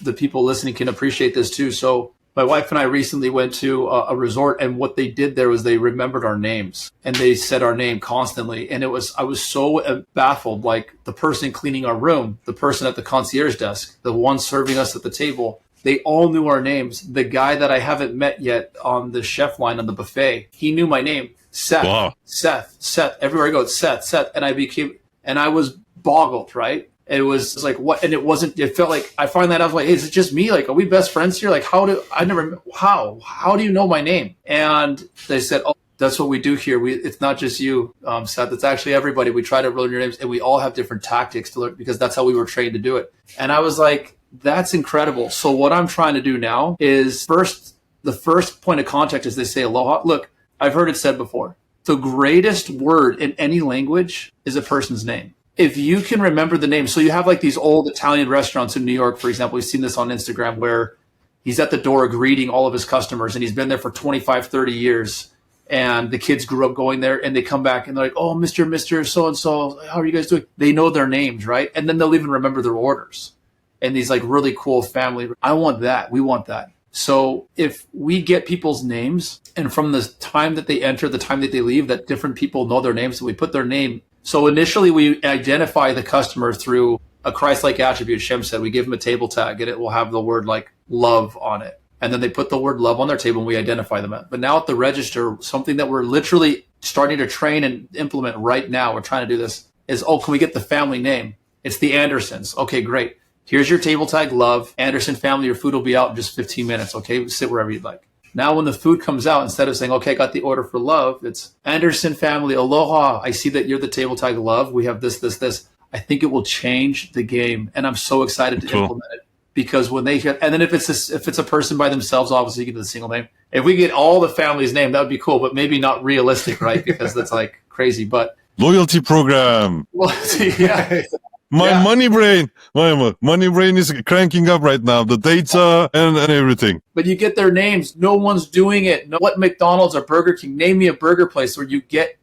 the people listening can appreciate this too. So my wife and I recently went to a resort, and what they did there was they remembered our names and they said our name constantly. And I was so baffled, like the person cleaning our room, the person at the concierge desk, the one serving us at the table. They all knew our names. The guy that I haven't met yet on the chef line on the buffet, he knew my name. Seth, wow. Seth. Everywhere I go, it's Seth. And I was boggled, right? It was like, what? And it felt like, I find that out, like, hey, is it just me? Like, are we best friends here? Like, how do you know my name? And they said, oh, that's what we do here. It's not just you, Seth. It's actually everybody. We try to learn your names, and we all have different tactics to learn because that's how we were trained to do it. And I was like, that's incredible. So what I'm trying to do now is the first point of contact is they say aloha. Look, I've heard it said before. The greatest word in any language is a person's name. If you can remember the name. So you have like these old Italian restaurants in New York, for example. We've seen this on Instagram where he's at the door greeting all of his customers and he's been there for 25, 30 years. and the kids grew up going there, and they come back and they're like, oh, Mr. So-and-so, how are you guys doing? They know their names, right? And then they'll even remember their orders. And these like really cool family, I want that. We want that. So if we get people's names, and from the time that they enter, the time that they leave, that different people know their names, so we put their name. So initially we identify the customer through a Christ-like attribute. Shem said, we give them a table tag and it will have the word like love on it. And then they put the word love on their table and we identify them. But now at the register, something that we're literally starting to train and implement right now, we're trying to do this, is, oh, can we get the family name? It's the Andersons. Okay, great. Here's your table tag, love. Anderson family, your food will be out in just 15 minutes. Okay, sit wherever you'd like. Now when the food comes out, instead of saying, okay, I got the order for love, it's Anderson family, aloha. I see that you're the table tag, love. We have this. I think it will change the game. And I'm so excited to implement it. Because when they get, and then if it's a person by themselves, obviously you get the single name. If we get all the family's name, that would be cool, but maybe not realistic, right? Because that's like crazy. But loyalty program. Well, yeah. My money brain is cranking up right now. The data and everything. But you get their names. No one's doing it. No, what McDonald's or Burger King? Name me a burger place where you get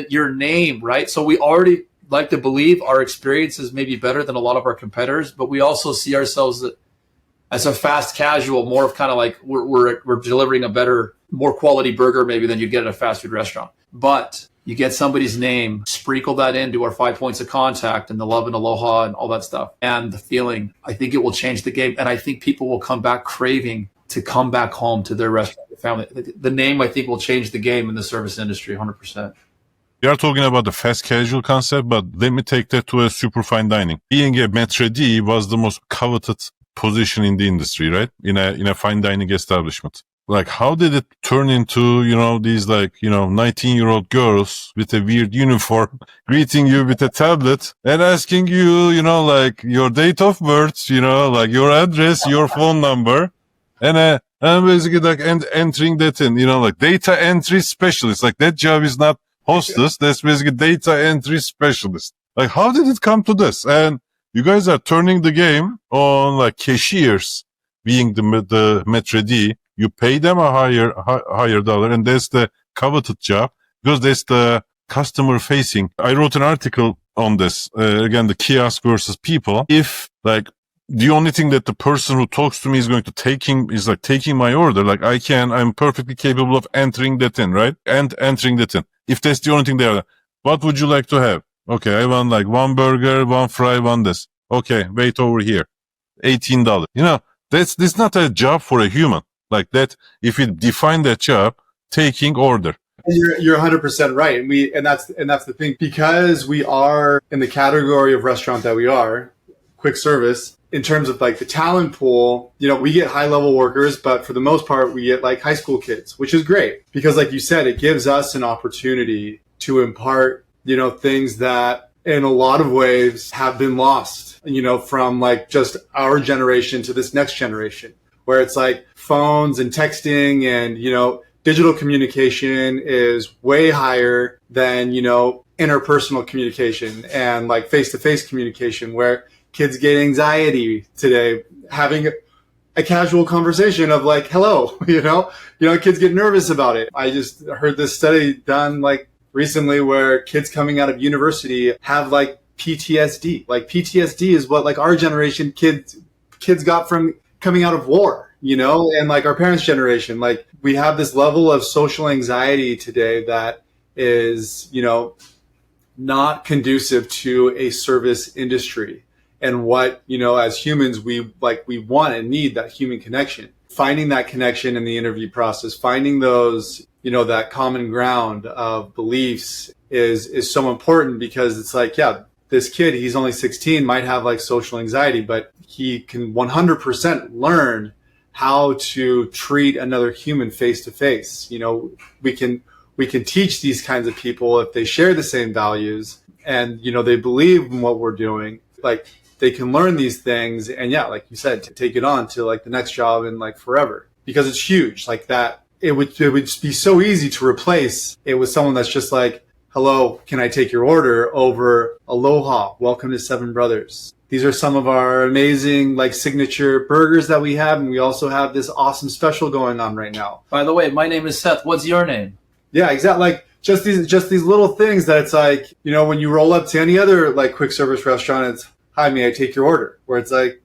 your name, right? So we already like to believe our experience is maybe better than a lot of our competitors, but we also see ourselves as a fast casual, more of kind of like we're delivering a better, more quality burger maybe than you'd get at a fast food restaurant. But you get somebody's name, sprinkle that into our 5 points of contact and the love and aloha and all that stuff. And the feeling, I think it will change the game. And I think people will come back craving to come back home to their restaurant, their family. The name, I think, will change the game in the service industry 100%. We are talking about the fast casual concept, but let me take that to a super fine dining. Being a maître d' was the most coveted position in the industry, right? In a fine dining establishment. Like, how did it turn into, these 19-year-old girls with a weird uniform greeting you with a tablet and asking you, your date of birth, your address, your phone number, and basically entering that in, data entry specialist. Like, that job is not hostess. That's basically data entry specialist. Like, how did it come to this? And you guys are turning the game on like cashiers being the maître d'. You pay them a higher dollar, and that's the coveted job because that's the customer facing. I wrote an article on this, again, the kiosk versus people. If the only thing that the person who talks to me is going to taking my order, I'm perfectly capable of entering that in, right? And entering that in. If that's the only thing there, what would you like to have? Okay, I want one burger, one fry, one this. Okay, wait over here. $18. This not a job for a human. Like that, if we define that job, taking order. You're 100% right. And that's the thing, because we are in the category of restaurant that we are, quick service, in terms of like the talent pool, we get high level workers, but for the most part, we get like high school kids, which is great because like you said, it gives us an opportunity to impart, things that in a lot of ways have been lost, from like just our generation to this next generation, where it's like phones and texting and, digital communication is way higher than, interpersonal communication and like face-to-face communication, where kids get anxiety today having a casual conversation of like, hello, kids get nervous about it. I just heard this study done like recently where kids coming out of university have like PTSD. Like PTSD is what like our generation kids got from coming out of war, and like our parents' generation. Like we have this level of social anxiety today that is, not conducive to a service industry. And what, as humans, we want and need that human connection. Finding that connection in the interview process, finding those, that common ground of beliefs is so important, because it's like, yeah, this kid, he's only 16, might have like social anxiety, but he can 100% learn how to treat another human face to face. We can teach these kinds of people if they share the same values and, they believe in what we're doing, like they can learn these things. And yeah, like you said, to take it on to like the next job and like forever, because it's huge like that. It would be so easy to replace it with someone that's just like, hello, can I take your order, over aloha, welcome to Seven Brothers. These are some of our amazing like signature burgers that we have. And we also have this awesome special going on right now. By the way, my name is Seth. What's your name? Yeah, exactly. Like just these little things that it's like, when you roll up to any other like quick service restaurant, it's, hi, may I take your order? Where it's like,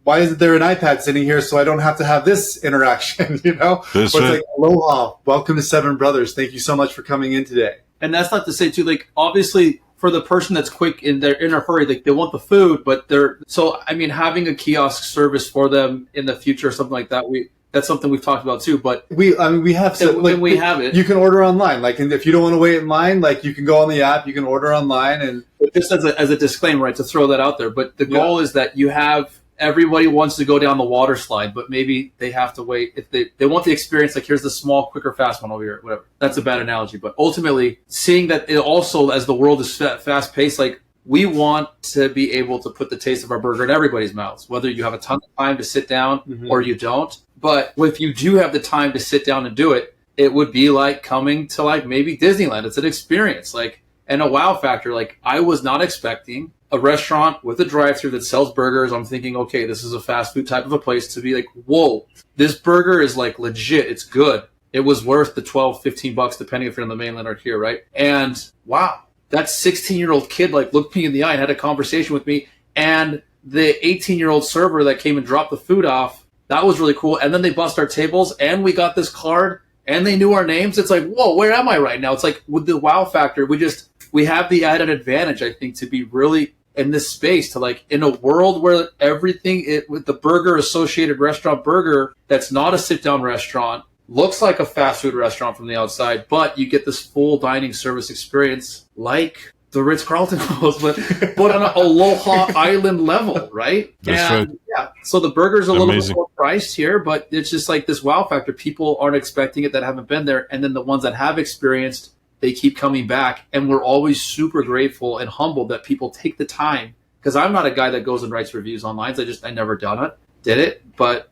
why isn't there an iPad sitting here so I don't have to have this interaction, That's It's right. like, aloha, welcome to Seven Brothers. Thank you so much for coming in today. And that's not to say too, like, obviously for the person that's quick and they're in a hurry, like they want the food, but having a kiosk service for them in the future or something like that, that's something we've talked about too. But we have it. You can order online. Like, and if you don't want to wait in line, like you can go on the app, you can order online, and just as a disclaimer, right, to throw that out there. But the goal is that you have everybody wants to go down the water slide, but maybe they have to wait if they want the experience. Like, here's the small, quicker, fast one over here, whatever. That's a bad analogy, but ultimately, seeing that it also, as the world is fast paced, like, we want to be able to put the taste of our burger in everybody's mouths, whether you have a ton of time to sit down or you don't. But if you do have the time to sit down and do it, it would be like coming to like maybe Disneyland. It's an experience, like, and a wow factor. Like, I was not expecting a restaurant with a drive-thru that sells burgers. I'm thinking, okay, this is a fast food type of a place, to be like, whoa, this burger is like legit. It's good. It was worth the $12, $15, depending if you're on the mainland or here, right? And wow, that 16-year-old kid like looked me in the eye and had a conversation with me. And the 18-year-old server that came and dropped the food off, that was really cool. And then they bust our tables and we got this card and they knew our names. It's like, whoa, where am I right now? It's like with the wow factor, we have the added advantage, I think, to be really in this space, to like in a world where everything with the burger associated restaurant burger that's not a sit down restaurant looks like a fast food restaurant from the outside, but you get this full dining service experience like the Ritz-Carlton was, but on an Aloha Island level, right? That's right. Yeah, so the burger's a little Amazing. bit more priced here, but it's just like this wow factor. People aren't expecting it that haven't been there, and then the ones that have experienced, they keep coming back, and we're always super grateful and humbled that people take the time. Because I'm not a guy that goes and writes reviews online. I never did it, but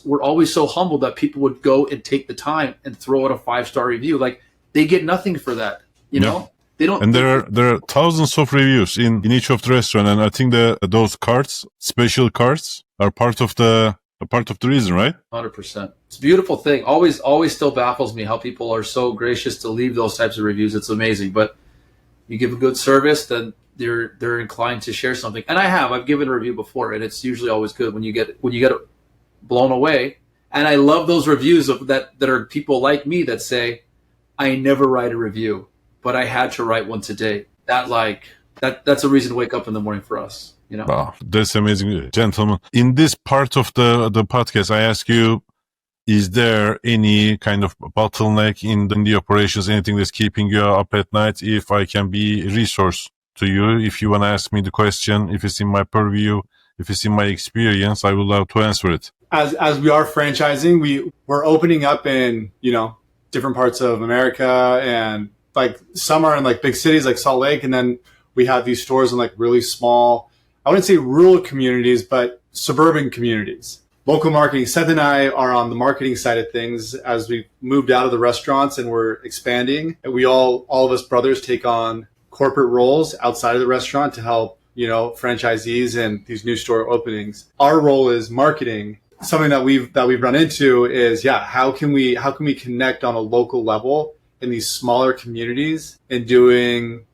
we're always so humbled that people would go and take the time and throw out a 5-star review. Like, they get nothing for that, you know? They don't. And there are thousands of reviews in each of the restaurant, and I think those cards, special cards, are part of the reason, right? 100%. It's a beautiful thing. Always still baffles me how people are so gracious to leave those types of reviews. It's amazing. But you give a good service, then they're inclined to share something. And I've given a review before, and it's usually always good when you get it blown away. And I love those reviews that are people like me that say, I never write a review, but I had to write one today. That's a reason to wake up in the morning for us, you know? Wow, that's amazing. Gentlemen, in this part of the podcast, I ask you, is there any kind of bottleneck in the operations, anything that's keeping you up at night? If I can be a resource to you, if you want to ask me the question, if it's in my purview, if it's in my experience, I would love to answer it. As we are franchising, we're opening up in, different parts of America, and like some are in like big cities like Salt Lake, and then we have these stores in like really small, I wouldn't say rural communities, but suburban communities. Local marketing. Seth and I are on the marketing side of things as we moved out of the restaurants and we're expanding. And we all of us brothers take on corporate roles outside of the restaurant to help, franchisees and these new store openings. Our role is marketing. Something that we've run into is, how can we connect on a local level in these smaller communities and doing,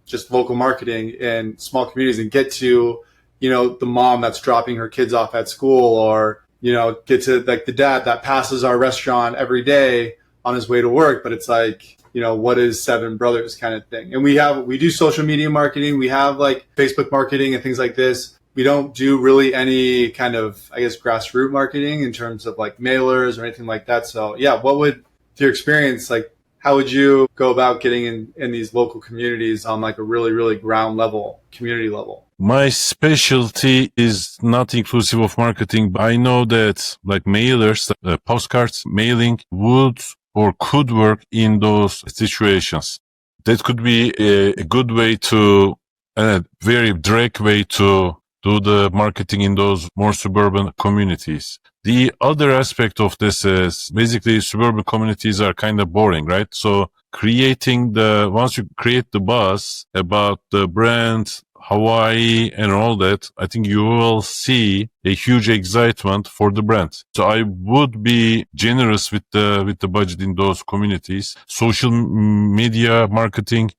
just local marketing in small communities and get to, the mom that's dropping her kids off at school, or, get to like the dad that passes our restaurant every day on his way to work. But it's like, what is Seven Brothers kind of thing? And we do social media marketing. We have like Facebook marketing and things like this. We don't do really any kind of, grassroots marketing in terms of like mailers or anything like that. So what would, to your experience, like, how would you go about getting in these local communities on like a really, really ground level, community level? My specialty is not inclusive of marketing, but I know that like mailers, postcards, mailing would or could work in those situations. That could be a good way to, a very direct way to do the marketing in those more suburban communities. The other aspect of this is basically suburban communities are kind of boring, right? So once you create the buzz about the brand, Hawaii and all that, I think you will see a huge excitement for the brand. So I would be generous with the budget in those communities. Social media marketing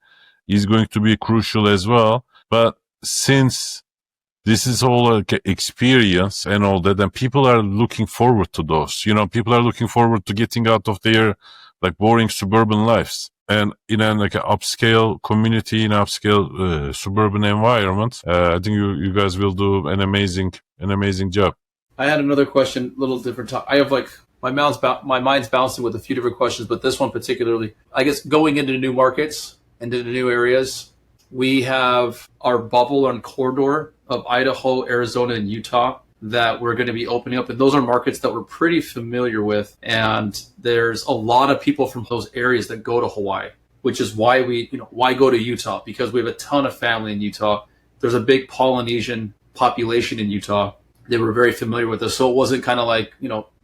is going to be crucial as well. But since this is all like experience and all that, and people are looking forward to those, people are looking forward to getting out of their like boring suburban lives. And in an upscale community, in an upscale suburban environment, I think you guys will do an amazing job. I had another question, a little different. I have my mind's bouncing with a few different questions, but this one particularly, I guess, going into new markets, into the new areas, we have our bubble and corridor of Idaho, Arizona, and Utah that we're going to be opening up. And those are markets that we're pretty familiar with. And there's a lot of people from those areas that go to Hawaii, which is why why go to Utah? Because we have a ton of family in Utah. There's a big Polynesian population in Utah. They were very familiar with us. So it wasn't kind of like,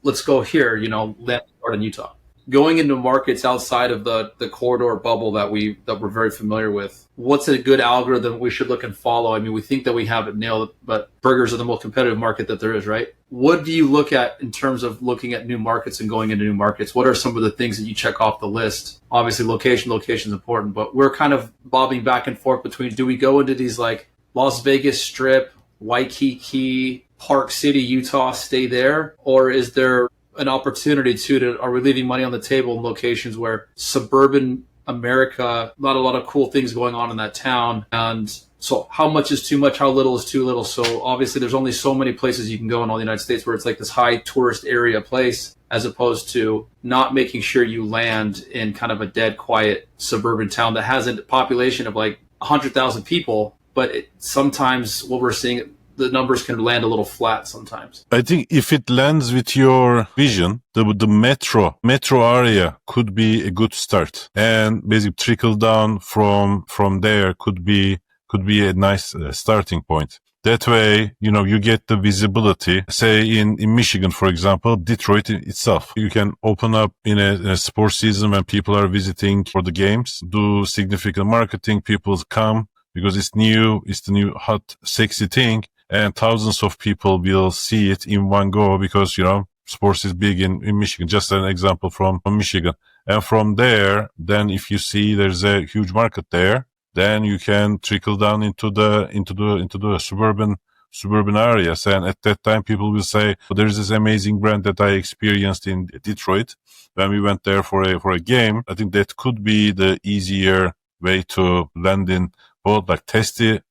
let's go here, land start in Utah. Going into markets outside of the corridor bubble that we're very familiar with, what's a good algorithm we should look and follow? I mean, we think that we have it nailed, but burgers are the most competitive market that there is, right? What do you look at in terms of looking at new markets and going into new markets? What are some of the things that you check off the list? Obviously, location is important, but we're kind of bobbing back and forth between, do we go into these like Las Vegas Strip, Waikiki, Park City, Utah, stay there? Or is there an opportunity are we leaving money on the table in locations where suburban America, not a lot of cool things going on in that town? And so how much is too much? How little is too little? So obviously there's only so many places you can go in all the United States where it's like this high tourist area place, as opposed to not making sure you land in kind of a dead, quiet suburban town that has a population of like 100,000 people. But sometimes what we're seeing, the numbers can land a little flat sometimes. I think if it lands with your vision, the metro area could be a good start, and basically trickle down from there could be a nice starting point. That way, you get the visibility. Say in Michigan, for example, Detroit itself, you can open up in a sports season when people are visiting for the games, do significant marketing. People come because it's the new hot, sexy thing. And thousands of people will see it in one go because, sports is big in Michigan. Just an example from Michigan. And from there, then if you see there's a huge market there, then you can trickle down into the suburban areas. And at that time, people will say, there's this amazing brand that I experienced in Detroit when we went there for a game. I think that could be the easier way to land in both, like test it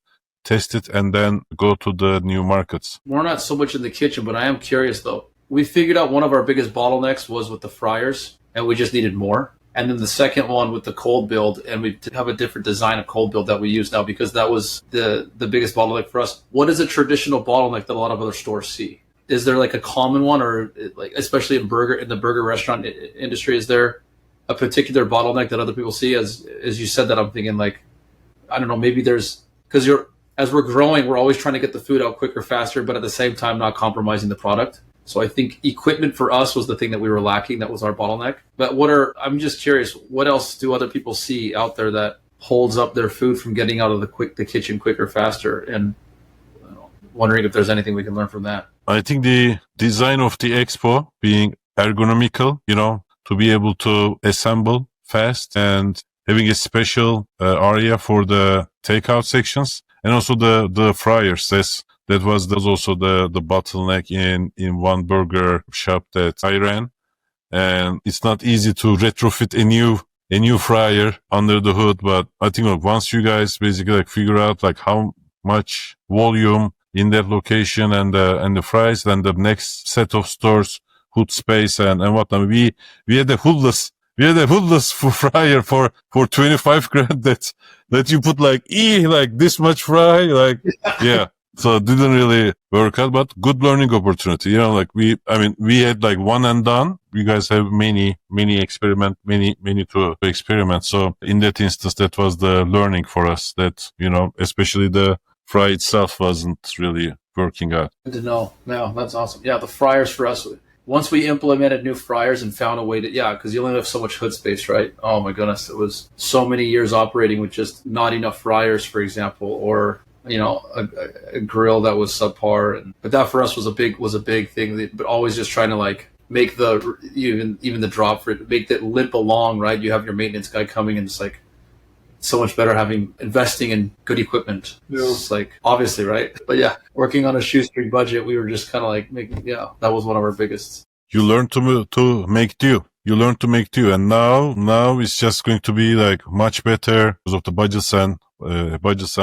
and then go to the new markets. We're not so much in the kitchen, but I am curious though. We figured out one of our biggest bottlenecks was with the fryers, and we just needed more. And then the second one with the cold build, and we have a different design of cold build that we use now because that was the biggest bottleneck for us. What is a traditional bottleneck that a lot of other stores see? Is there like a common one, or like especially in the burger restaurant industry, is there a particular bottleneck that other people see? As you said that, I'm thinking like, I don't know, maybe there's, because as we're growing, we're always trying to get the food out quicker, faster, but at the same time, not compromising the product. So I think equipment for us was the thing that we were lacking. That was our bottleneck. But I'm just curious, what else do other people see out there that holds up their food from getting out of the kitchen quicker, faster? And wondering if there's anything we can learn from that. I think the design of the expo being ergonomical, to be able to assemble fast and having a special area for the takeout sections. And also the fryers, that was also the bottleneck in one burger shop that I ran. And it's not easy to retrofit a new fryer under the hood. But I think once you guys basically figure out how much volume in that location and the fries, then the next set of stores, hood space and whatnot. We had a hoodless fryer for 25 grand that you put this much fry, yeah. So it didn't really work out, but good learning opportunity. We had one and done. You guys have many to experiment. So in that instance, that was the learning for us that, especially the fry itself wasn't really working out. Good to know. No, that's awesome. Yeah, the fryers for us, once we implemented new fryers and found a way to, because you only have so much hood space, right? Oh my goodness, it was so many years operating with just not enough fryers, for example, or a grill that was subpar. But that for us was a big thing. But always just trying to like make even the drop for it, make that limp along, right? You have your maintenance guy coming, and it's like so much better investing in good equipment. Yeah. It's like obviously, right? But yeah, working on a shoestring budget, we were just kind of like that was one of our biggest. You learn to make do. You learn to make do, and now it's just going to be like much better because of the budgets and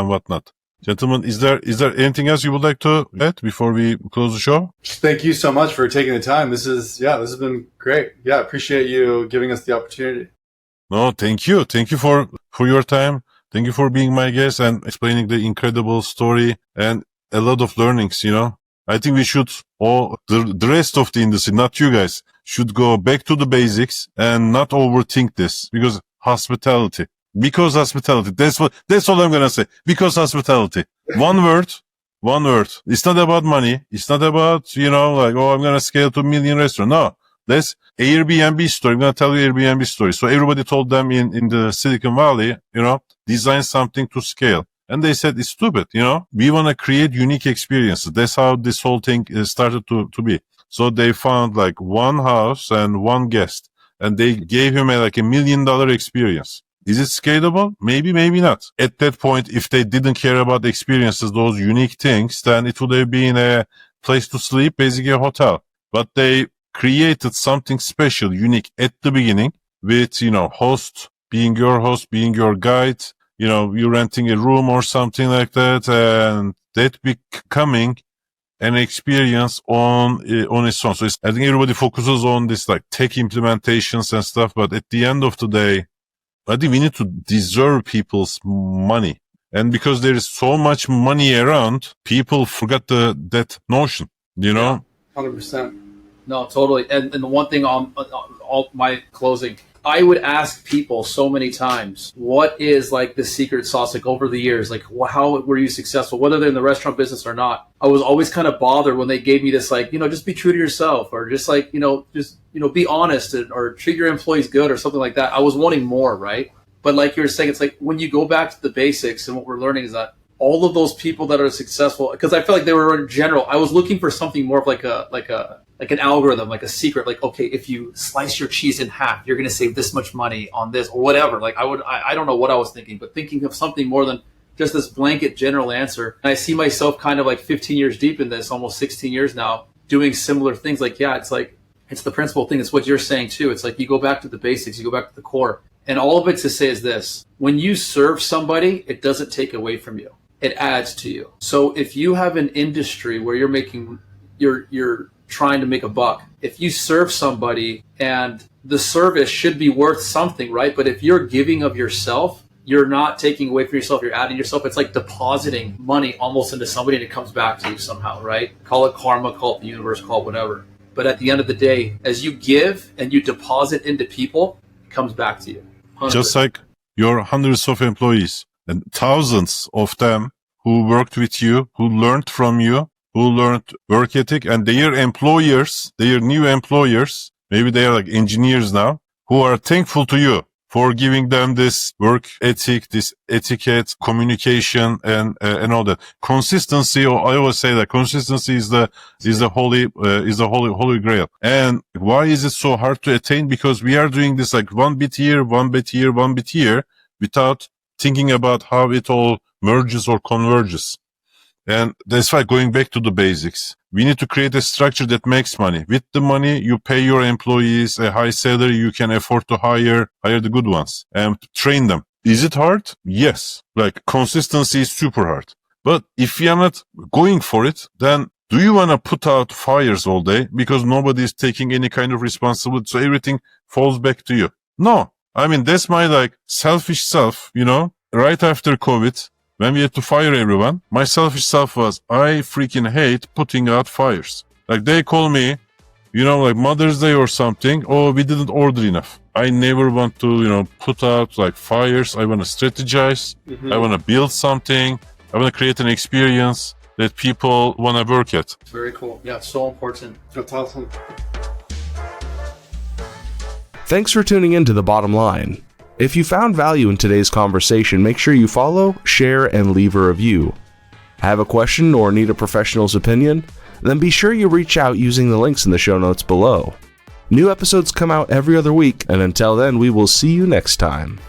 whatnot. Gentlemen, is there anything else you would like to add before we close the show? Thank you so much for taking the time. This has been great. Yeah, appreciate you giving us the opportunity. No, thank you. Thank you for your time. Thank you for being my guest and explaining the incredible story and a lot of learnings, I think we should, the rest of the industry, not you guys, should go back to the basics and not overthink this because hospitality. That's all I'm going to say. Because hospitality. One word. It's not about money. It's not about, I'm going to scale to 1 million restaurant. No. That's Airbnb story. I'm going to tell you Airbnb story. So everybody told them in the Silicon Valley, design something to scale. And they said, it's stupid, we want to create unique experiences. That's how this whole thing started to be. So they found like one house and one guest and they gave him a $1 million experience. Is it scalable? Maybe, maybe not. At that point, if they didn't care about the experiences, those unique things, then it would have been a place to sleep, basically a hotel. But they created something special, unique at the beginning with, being your guide, you're renting a room or something like that, and that becoming an experience on its own. So I think everybody focuses on this like tech implementations and stuff, but at the end of the day, I think we need to deserve people's money. And because there is so much money around, people forgot that notion, Yeah, 100%. No, totally. And the one thing on all my closing, I would ask people so many times, what is like the secret sauce, like over the years, like how were you successful, whether they're in the restaurant business or not? I was always kind of bothered when they gave me this, like, just be true to yourself, or just like, be honest, or treat your employees good or something like that. I was wanting more, right? But like you were saying, it's like when you go back to the basics, and what we're learning is that all of those people that are successful, because I felt like they were in general, I was looking for something more of like an algorithm, like a secret, like, okay, if you slice your cheese in half, you're going to save this much money on this or whatever. Like I don't know what I was thinking, but thinking of something more than just this blanket general answer. And I see myself kind of like 15 years deep in this, almost 16 years now, doing similar things. Like, it's the principal thing. It's what you're saying too. It's like you go back to the basics, you go back to the core. And all of it to say is this: when you serve somebody, it doesn't take away from you. It adds to you. So if you have an industry where you're trying to make a buck, if you serve somebody and the service should be worth something, right? But if you're giving of yourself, you're not taking away from yourself, you're adding yourself. It's like depositing money almost into somebody and it comes back to you somehow, right? Call it karma, call it the universe, call it whatever. But at the end of the day, as you give and you deposit into people, it comes back to you. 100%. Just like your hundreds of employees and thousands of them who worked with you, who learned from you, who learned work ethic, and their employers, their new employers, maybe they are like engineers now, who are thankful to you for giving them this work ethic, this etiquette, communication, and all that. Consistency, or I always say that consistency is the holy grail. And why is it so hard to attain? Because we are doing this like one bit here, without thinking about how it all merges or converges. And that's why going back to the basics, we need to create a structure that makes money. With the money, you pay your employees a high salary. You can afford to hire the good ones and train them. Is it hard? Yes. Like consistency is super hard. But if you are not going for it, then do you want to put out fires all day because nobody is taking any kind of responsibility? So everything falls back to you. No. I mean, that's my like selfish self, right after COVID. When we had to fire everyone, my selfish self was, I freaking hate putting out fires. Like they call me, like Mother's Day or something. Oh, we didn't order enough. I never want to, put out like fires. I want to strategize. I want to build something. I want to create an experience that people want to work at. Very cool. Yeah, so important. That's awesome. Thanks for tuning in to The Bottom Line. If you found value in today's conversation, make sure you follow, share, and leave a review. Have a question or need a professional's opinion? Then be sure you reach out using the links in the show notes below. New episodes come out every other week, and until then, we will see you next time.